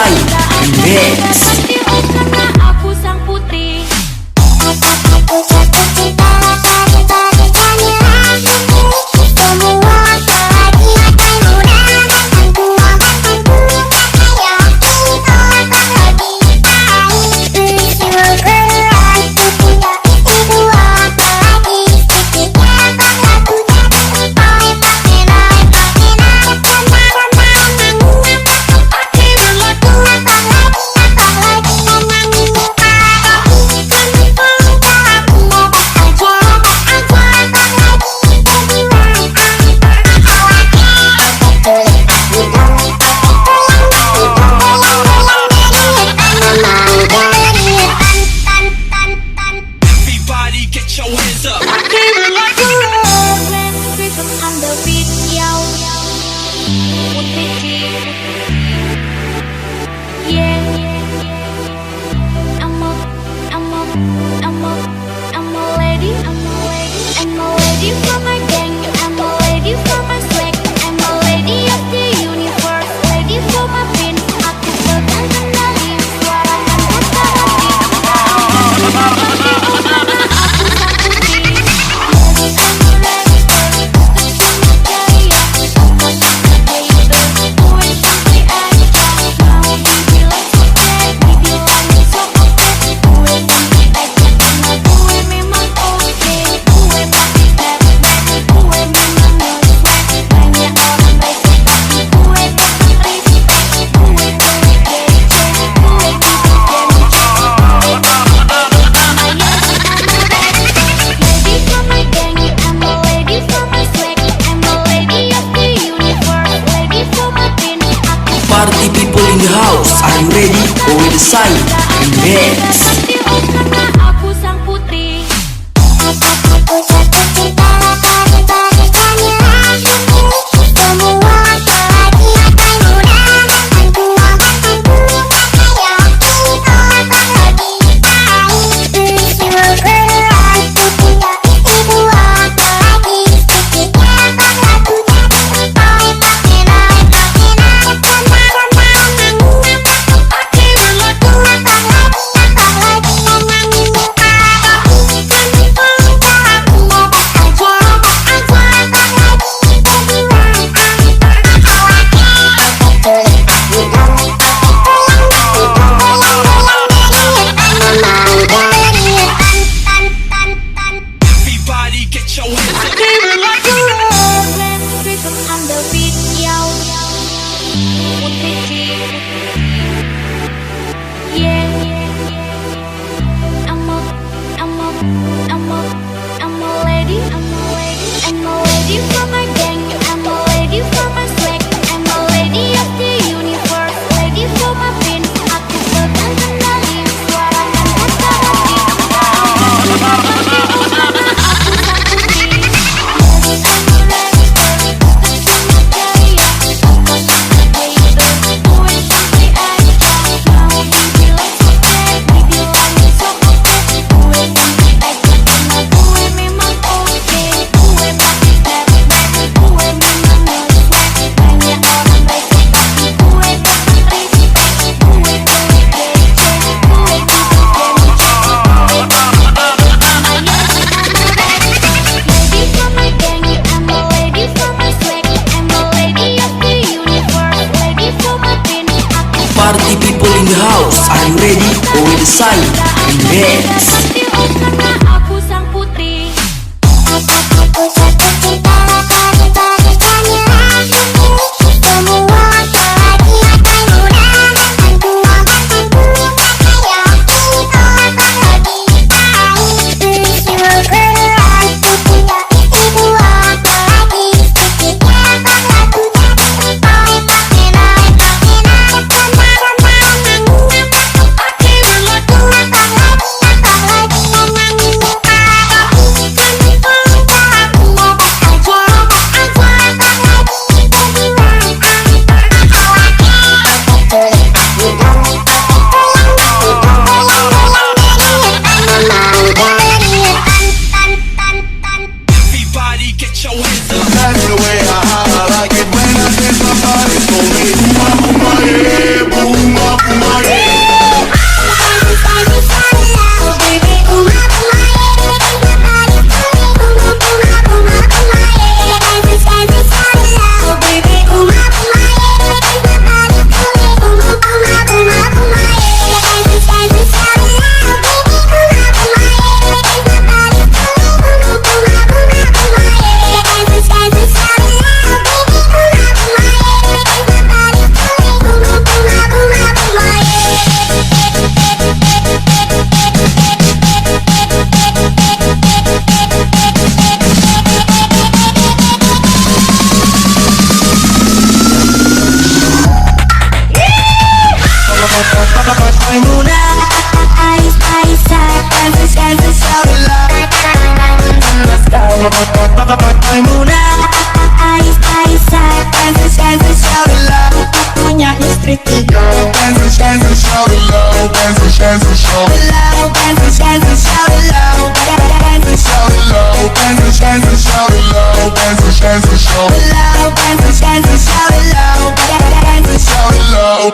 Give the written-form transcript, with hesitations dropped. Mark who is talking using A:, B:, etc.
A: Desai Remix.
B: Karena aku sang putri.
A: Party people in the house, are you ready? Owe Desai Remix.
B: Karena aku sang putri.
A: Party people in the house, are you ready? Owe Desai Remix.
B: Karena aku sang putri.
C: Like Maimuna, dance, shout it loud. Let's go. Maimuna, dance, shout it loud. Punya istri girl, dance, shout it loud. Dance, shout it loud. Dance, shout it loud. Dance, shout it loud. Dance, shout it loud. Dance, shout it loud. Dance, shout it loud. Dance, shout it loud.